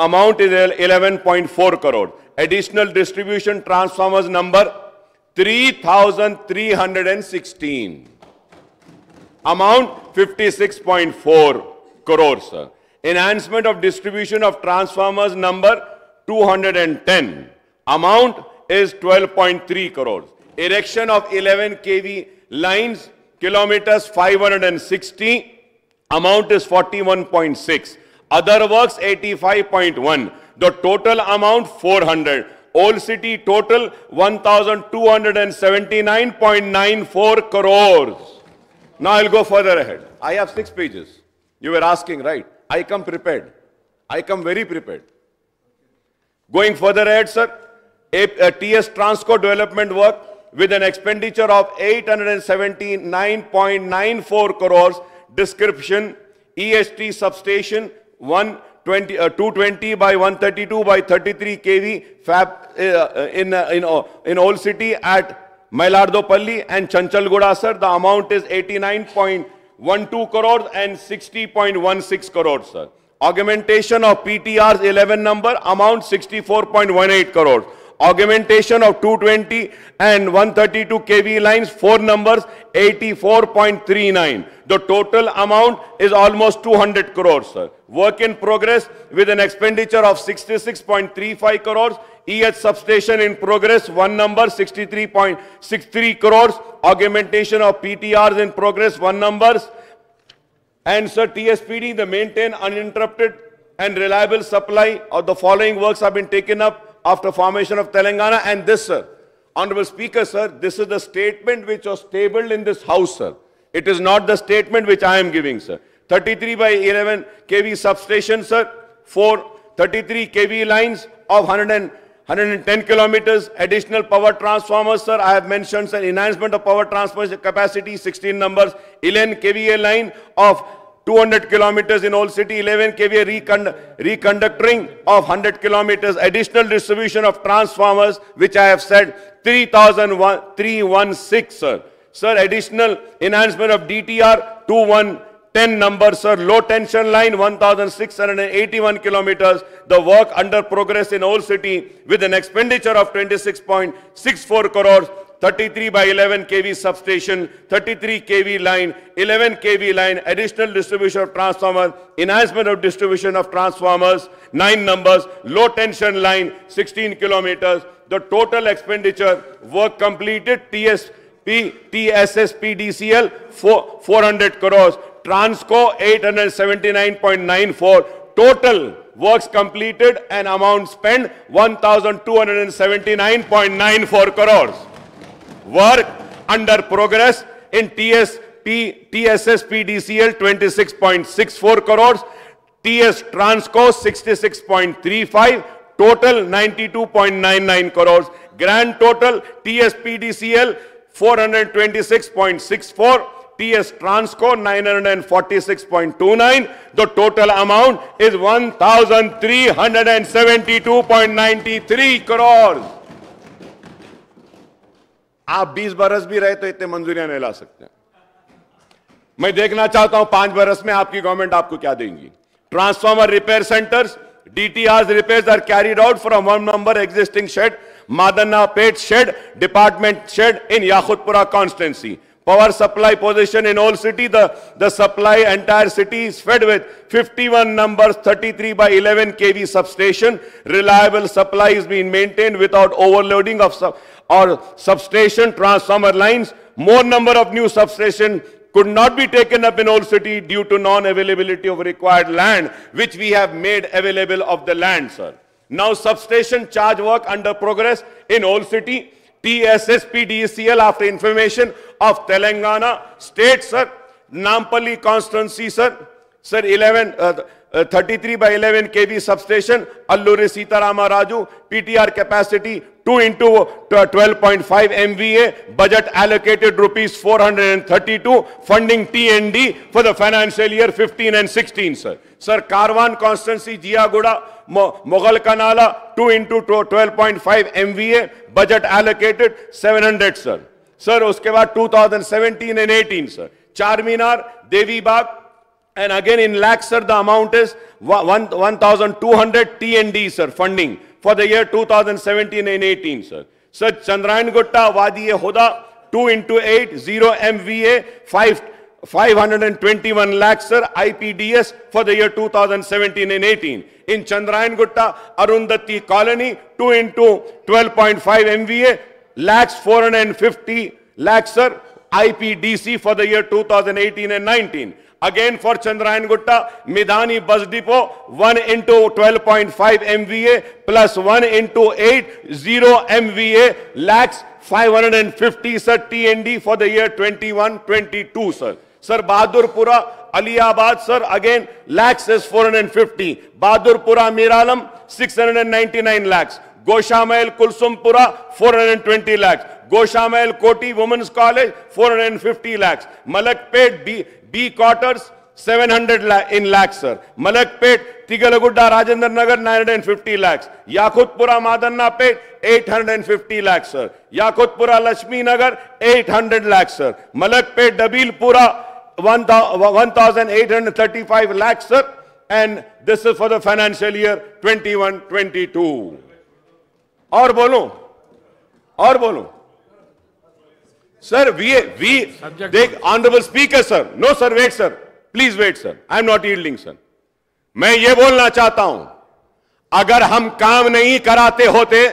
amount is 11.4 crore. Additional distribution transformers number 3,316. Amount 56.4 crore, sir. Enhancement of distribution of transformers number 210. Amount is 12.3 crores. Erection of 11 kV lines, kilometers 560. Amount is 41.6. Other works 85.1. The total amount 400. Old City total 1,279.94 crores. Now I'll go further ahead. I have 6 pages. You were asking, right? I come prepared. I come very prepared. Going further ahead, sir, TS Transco development work with an expenditure of 879.94 crores. Description, EST substation 220 by 132 by 33 kV fab in Old City at Mailardopalli and Chanchalguda, sir. The amount is 89.12 crores and 60.16 crores, sir. Augmentation of PTR's 11 number, amount 64.18 crores. Augmentation of 220 and 132 kV lines, 4 numbers, 84.39. The total amount is almost 200 crores, sir. Work in progress with an expenditure of 66.35 crores. EH substation in progress, 1 number, 63.63 crores. Augmentation of PTRs in progress, 1 numbers. And sir, TSPD, the maintain uninterrupted and reliable supply of the following works have been taken up after formation of Telangana. And this, sir, Honorable Speaker, sir, this is the statement which was tabled in this house, sir. It is not the statement which I am giving, sir. 33 by 11 kV substation, sir. 33 kV lines of 110 kilometers. Additional power transformers, sir. I have mentioned, sir, enhancement of power transfer capacity, 16 numbers. 11 kVA line of 200 kilometers in Old City, 11 kVA reconductoring of 100 kilometers, additional distribution of transformers, which I have said, 316, sir. Sir, additional enhancement of DTR, 2110 number, sir. Low tension line, 1,681 kilometers. The work under progress in Old City with an expenditure of 26.64 crores. 33 by 11 kV substation, 33 kV line, 11 kV line, additional distribution of transformers, enhancement of distribution of transformers, 9 numbers, low tension line, 16 kilometers. The total expenditure, work completed, TSSPDCL, 400 crores, Transco, 879.94, total works completed and amount spent, 1,279.94 crores. Work under progress in TSSPDCL 26.64 crores, TS Transco 66.35, total 92.99 crores. Grand total TSPDCL 426.64, TS Transco 946.29. The total amount is 1,372.93 crores. आप 20 बरस भी रहे तो इतने मंजूरियां नहीं ला सकते। मैं देखना चाहता हूं 5 बरस में आपकी गवर्नमेंट आपको क्या देंगी। Transformer repair centres, DTRs repairs are carried out from 1 number existing shed, Mallanna Pet shed, department shed in Yakutpura constituency. Power supply position in Old City, the supply entire city is fed with 51 numbers, 33 by 11 kV substation. Reliable supply is being maintained without overloading of substation transformer lines. More number of new substation could not be taken up in Old City due to non-availability of required land, which we have made available of the land, sir. Now substation charge work under progress in Old City. TSSPDCL after information of Telangana state, sir. Nampally constituency, sir. Sir, 33 by 11 kV substation, Alluri Sitarama Raju, PTR capacity 2 into 12.5 MVA, budget allocated rupees 432, funding TND for the financial year 15 and 16, sir. Sir, Karwan constituency, Jiaguda, Mughal Kanala, 2 into 12.5 MVA, budget allocated 700, sir. Sir, uske baad 2017 and 18, sir. Charminar, Devi Bagh, and again in lakhs, sir, the amount is 1,200 TND, sir, funding for the year 2017 and 18, sir. Sir, Chandrayan Gutta, Wadi-e-Huda, 2 into 8, 0 MVA, 521 lakhs, sir, IPDS for the year 2017 and 18. In Chandrayan Gutta, Arundhati Colony, 2 into 12.5 MVA, lakhs 450 lakhs, sir, IPDC for the year 2018 and 19. Again for Chandrayan Gutta, Midhani Bus Depot, 1 into 12.5 MVA plus 1 into 8, 0 MVA, lakhs 550, sir, TND for the year 21-22, sir. Sir, Bahadurpura, Aliabad, sir, again, lakhs is 450. Bahadurpura, Miralam, 699 lakhs. Goshamayal, Kulsumpura, 420 lakhs. Goshamayal, Koti Women's College, 450 lakhs. Malakpet, B Couters, 700 in lakhs, sir. Malakpet, Tigalagudda, Rajendra Nagar, 950 lakhs. Yakutpura, Mallanna Pet, 850 lakhs, sir. Yakutpura, Lakshmi Nagar, 800 lakhs, sir. Malakpet, Dabilpura, 1,835 lakhs, sir. And this is for the financial year 21-22. और बोलूं sir, we देख honourable speaker sir, no sir, wait sir, please wait sir, I am not yielding sir. मैं ये बोलना चाहता हूं, अगर हम काम नहीं कराते होते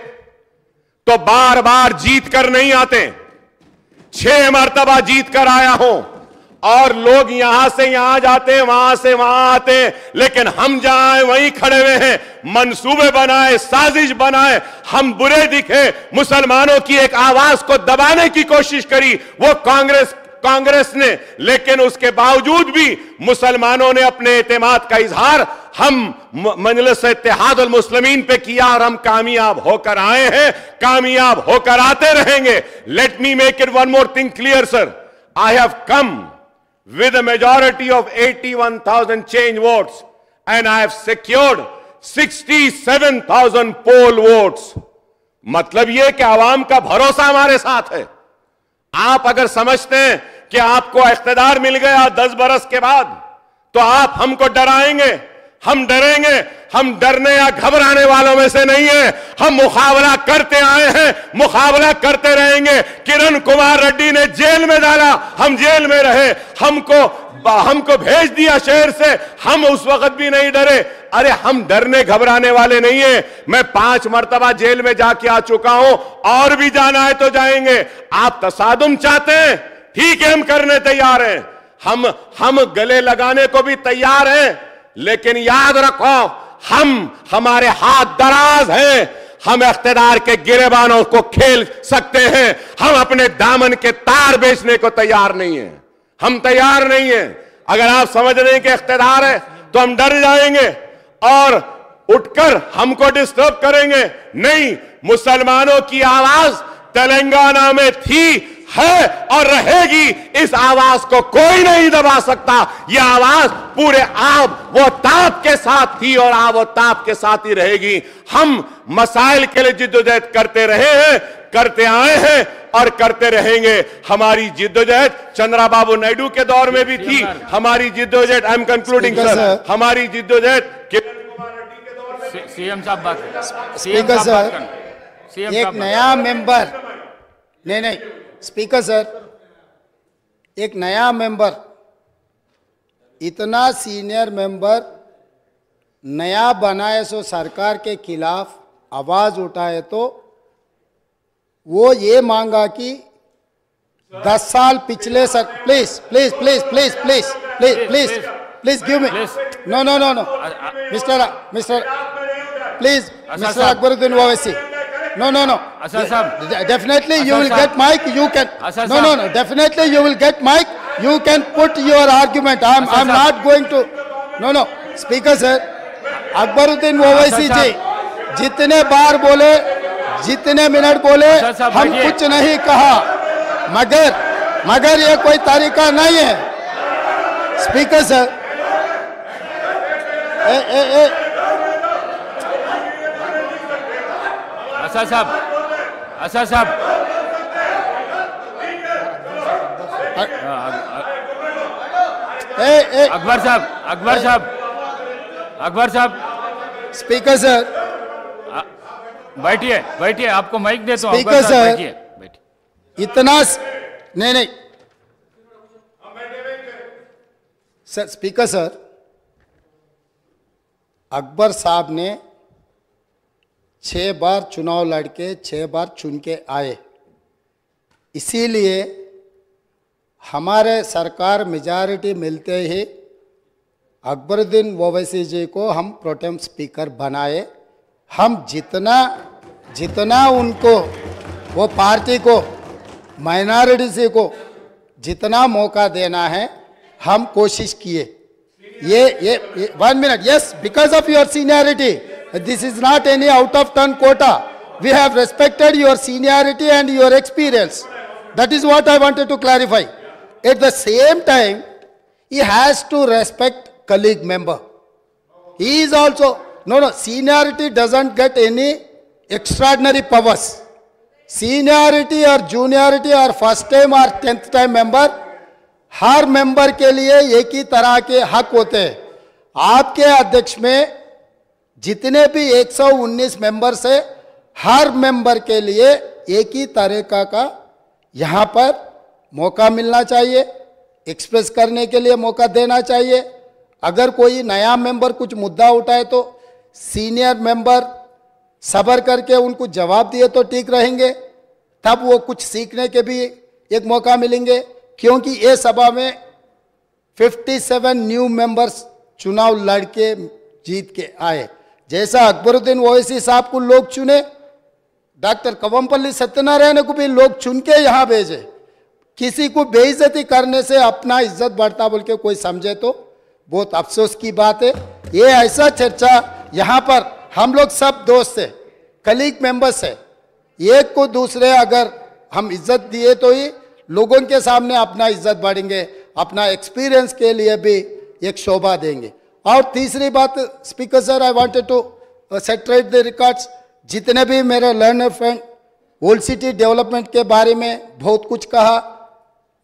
तो बार बार जीत कर नहीं आते। 6 मरतबा जीत कर आया हूं और लोग यहां से यहां जाते, वहां से वहां आते, लेकिन हम जहां वहीं खड़े हुए हैं। मंसूबे बनाए, साजिश बनाए, हम बुरे दिखे, मुसलमानों की एक आवाज को दबाने की कोशिश करी वो कांग्रेस ने, लेकिन उसके बावजूद भी मुसलमानों ने अपने एतमाद का इजहार हम मजलिस इत्तेहाद अल मुस्लिमीन पे किया और हम कामयाब होकर आए हैं, कामयाब होकर आते रहेंगे। Let me make it one more thing clear sir, I have come with a majority of 81,000 change votes and I have secured 67,000 poll votes। मतलब यह कि आवाम का भरोसा हमारे साथ है। आप अगर समझते हैं कि आपको इख्तिदार मिल गया 10 बरस के बाद तो आप हमको डराएंगे, हम डरेंगे। हम डरने या घबराने वालों में से नहीं है, हम मुकाबला करते आए हैं, मुकाबला करते रहेंगे। किरण कुमार रेड्डी ने जेल में डाला, हम जेल में रहे, हमको भेज दिया शहर से, हम उस वक्त भी नहीं डरे। अरे हम डरने घबराने वाले नहीं है। मैं 5 मरतबा जेल में जाके आ चुका हूं, और भी जाना है तो जाएंगे। आप तसादुम चाहते हैं, ठीक है, हम करने तैयार हैं, हम गले लगाने को भी तैयार हैं, लेकिन याद रखो हमारे हाथ दराज हैं, हम इख्तिदार के गिरेबानों को खेल सकते हैं, हम अपने दामन के तार बेचने को तैयार नहीं हैं, हम तैयार नहीं हैं। अगर आप समझ रहे हैं कि इख्तिदार है तो हम डर जाएंगे और उठकर हमको डिस्टर्ब करेंगे, नहीं। मुसलमानों की आवाज तेलंगाना में थी, है और रहेगी। इस आवाज को कोई नहीं दबा सकता। यह आवाज पूरे वो ताप के साथ थी और वो ताप के साथ ही रहेगी। हम मसाइल के लिए जिद्दोजहद करते रहे हैं, करते आए हैं और करते रहेंगे। हमारी जिद्दोजहद चंद्रबाबू नायडू के दौर में भी थी, हमारी जिद्दोजहद, आई एम कंक्लूडिंग सर, हमारी जिद्दोजहद किरण कुमार रेड्डी के दौर में। सीएम साहब बात करें। स्पीकर सर, एक नया मेंबर, नहीं स्पीकर सर, एक नया मेंबर, इतना सीनियर मेंबर नया बनाए सो सरकार के खिलाफ आवाज उठाए तो वो ये मांगा कि 10 साल पिछले sir, please please please please please please please please give me, no no no no mister please, mister Akbaruddin Owaisi, no definitely you will get mic, you can, no definitely you will get mic, you can put your argument, I'm not going to, no speaker sir, Akbaruddin Owaisi ji जितने बार बोले, जितने minute बोले, हम कुछ नहीं कहा, मगर ये कोई तरीका नहीं है। स्पीकर सर, अच्छा साहब, अकबर साहब, स्पीकर सर, बैठिए, आपको माइक देता हूं। स्पीकर सर, बैठिए। इतना नहीं सर, स्पीकर सर, अकबर साहब ने 6 बार चुनाव लड़के 6 बार चुन के आए, इसीलिए हमारे सरकार मेजॉरिटी मिलते ही अकबरुद्दीन ओवैसी जी को हम प्रोटेम स्पीकर बनाए। हम जितना उनको, वो पार्टी को, माइनॉरिटी को जितना मौका देना है हम कोशिश किए। ये 1 minute, yes, because of your seniority, this is not any out of turn quota, we have respected your seniority and your experience, that is what I wanted to clarify. At the same time, he has to respect colleague member, he is also, no, seniority doesn't get any extraordinary powers, seniority or juniority or first time or 10th time member, her member के लिए एक ही तरह के हक होते हैं। आपके अध्यक्ष में जितने भी 119 मेंबर्स है, हर मेंबर के लिए एक ही तरीका का यहाँ पर मौका मिलना चाहिए, एक्सप्रेस करने के लिए मौका देना चाहिए। अगर कोई नया मेंबर कुछ मुद्दा उठाए तो सीनियर मेंबर सब्र करके उनको जवाब दिए तो ठीक रहेंगे, तब वो कुछ सीखने के भी एक मौका मिलेंगे। क्योंकि ये सभा में 57 न्यू मेंबर्स चुनाव लड़के जीत के आए। जैसा अकबरुद्दीन ओवैसी साहब को लोग चुने, डॉक्टर कवंपल्ली सत्यनारायण को भी लोग चुन के यहाँ भेजे। किसी को बेइज्जती करने से अपना इज्जत बढ़ता बोल के कोई समझे तो बहुत अफसोस की बात है। ये ऐसा चर्चा यहाँ पर हम लोग सब दोस्त है, कलीग मेंबर्स है, एक को दूसरे अगर हम इज्जत दिए तो ही लोगों के सामने अपना इज्जत बढ़ेंगे, अपना एक्सपीरियंस के लिए भी एक शोभा देंगे। और तीसरी बात, speaker sir, I wanted to reiterate the records. जितने भी मेरे learned friend old city development के बारे में बहुत कुछ कहा,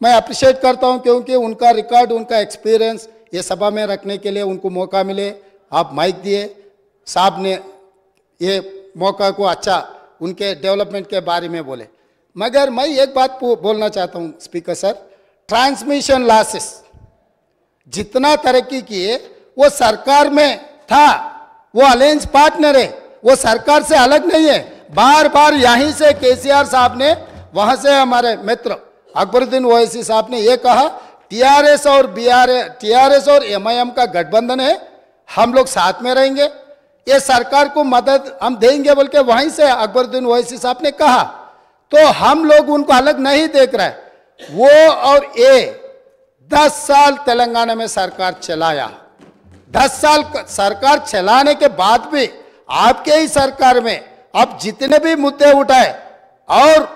मैं अप्रिशिएट करता हूं, क्योंकि उनका रिकॉर्ड, उनका एक्सपीरियंस ये सभा में रखने के लिए उनको मौका मिले। आप माइक दिए, साहब ने ये मौका को अच्छा उनके डेवलपमेंट के बारे में बोले। मगर मैं एक बात बोलना चाहता हूं स्पीकर सर, ट्रांसमिशन लॉसेस जितना तरक्की किए वो सरकार में था, वो अलायंस पार्टनर है, वो सरकार से अलग नहीं है। बार बार यहीं से केसीआर साहब ने, वहां से हमारे मित्र अकबरुद्दीन ओवैसी साहब ने ये कहा, टीआरएस और एमआईएम का गठबंधन है, हम लोग साथ में रहेंगे, ये सरकार को मदद हम देंगे बोल के वहीं से अकबरुद्दीन ओवैसी साहब ने कहा। तो हम लोग उनको अलग नहीं देख रहे। वो और ये 10 साल तेलंगाना में सरकार चलाया, 10 साल सरकार चलाने के बाद भी आपके ही सरकार में अब जितने भी मुद्दे उठाए और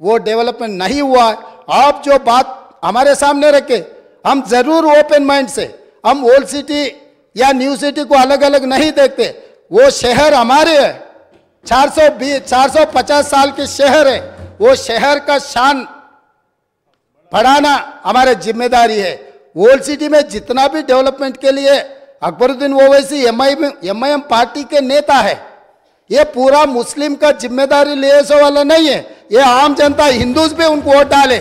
वो डेवलपमेंट नहीं हुआ। आप जो बात हमारे सामने रखे, हम जरूर ओपन माइंड से, हम ओल्ड सिटी या न्यू सिटी को अलग अलग नहीं देखते। वो शहर हमारे है, 450 साल के शहर है, वो शहर का शान बढ़ाना हमारी जिम्मेदारी है। ओल्ड सिटी में जितना भी डेवलपमेंट के लिए अकबरुद्दीन ओवैसी एमआईएम पार्टी के नेता है, ये पूरा मुस्लिम का जिम्मेदारी ले सो वाला नहीं है। ये आम जनता, हिंदूज भी उनको वोट डाले।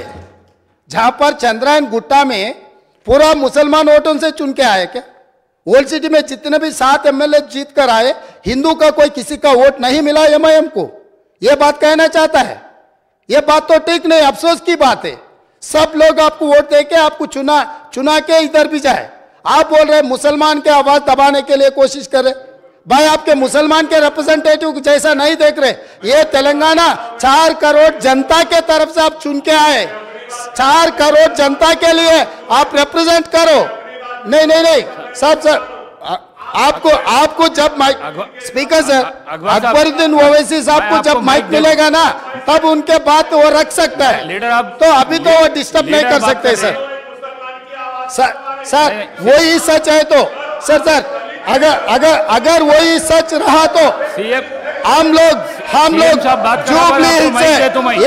जहां पर चंद्रायन गुट्टा में पूरा मुसलमान वोटों से चुन के आए क्या? ओल्ड सिटी में जितने भी 7 एमएलए जीत कर आए, हिंदू का कोई किसी का वोट नहीं मिला एमआईएम को। ये बात कहना चाहता है, ये बात तो ठीक नहीं, अफसोस की बात है। सब लोग आपको वोट देके आपको चुना के इधर भी जाए। आप बोल रहे मुसलमान के आवाज दबाने के लिए कोशिश कर रहे। भाई आपके मुसलमान के रिप्रेजेंटेटिव जैसा नहीं देख रहे। ये तेलंगाना 4 करोड़ जनता के तरफ से आप चुन के आए, 4 करोड़ जनता के लिए आप रिप्रेजेंट करो। नहीं नहीं नहीं साहब, सर आपको जब mic, speaker sir, Akbaruddin Owaisi साहब को जब माइक मिलेगा ना, तब उनके बात वो रख सकता है। लीडर आप तो अभी तो वो डिस्टर्ब नहीं कर सकते सर वही सच है तो सर अगर वही सच रहा तो हम लोग जुबली हिल्स से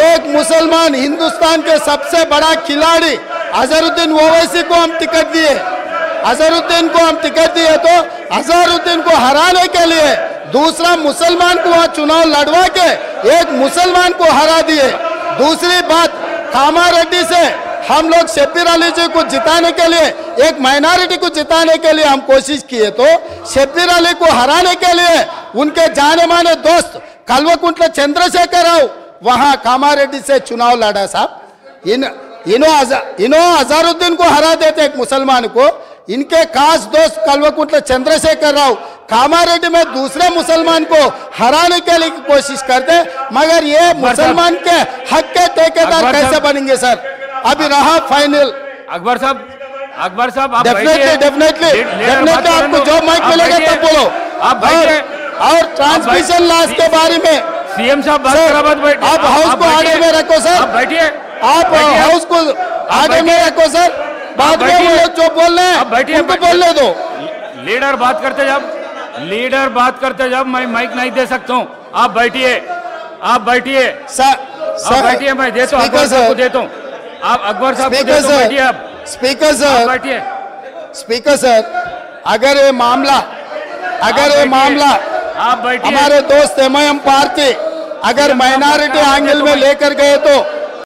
एक मुसलमान, हिंदुस्तान के सबसे बड़ा खिलाड़ी अजहरुद्दीन ओवैसी को हम टिकट दिए, अजहरुद्दीन को हम टिकट दिए, तो अजहरुद्दीन को हराने के लिए दूसरा मुसलमान को वहां चुनाव लड़वा के एक मुसलमान को हरा दिए। दूसरी बात, कामारेड्डी से हम लोग शब्बीर अली जी को जिताने के लिए, एक माइनॉरिटी को जिताने के लिए हम कोशिश किए, तो शब्बीर अली को हराने के लिए उनके जाने माने दोस्त कल्वकुंट्ला चंद्रशेखर राव वहां कामारेड्डी से चुनाव लड़ा। साहब इन्हों अजहरुद्दीन को हरा देते एक मुसलमान को, इनके खास दोस्त कल्वकुंट्ला चंद्रशेखर राव कामारेड्डी में दूसरे मुसलमान को हराने के लिए कोशिश करते। मगर ये मुसलमान के हक के ठेकेदार कैसे बनेंगे सर? अभी रहा फाइनल। अकबर साहब आप डेफिनेटली आपको जो माइक मिलेगा तब बोलो। आप और ट्रांसमिशन लॉस के बारे में सीएम साहब बात करा, आप हाउस को आगे में रखो सर, आप बैठिए, आप हाउस को आगे में रखो सर। बाद में वो लोग जो बोल रहे हैं उनको बोलने दो। लीडर बात करते जब मैं माइक नहीं दे सकता हूँ। आप बैठिए सर बैठिए, मैं देता हूँ, अकबर साहब को देता हूँ। आप अकबर साहब को देता हूँ, बैठिए आप। स्पीकर सर, अगर ये मामला आप बैठिए, हमारे दोस्त एमआईएम पार्टी अगर माइनॉरिटी एंगल में लेकर गए तो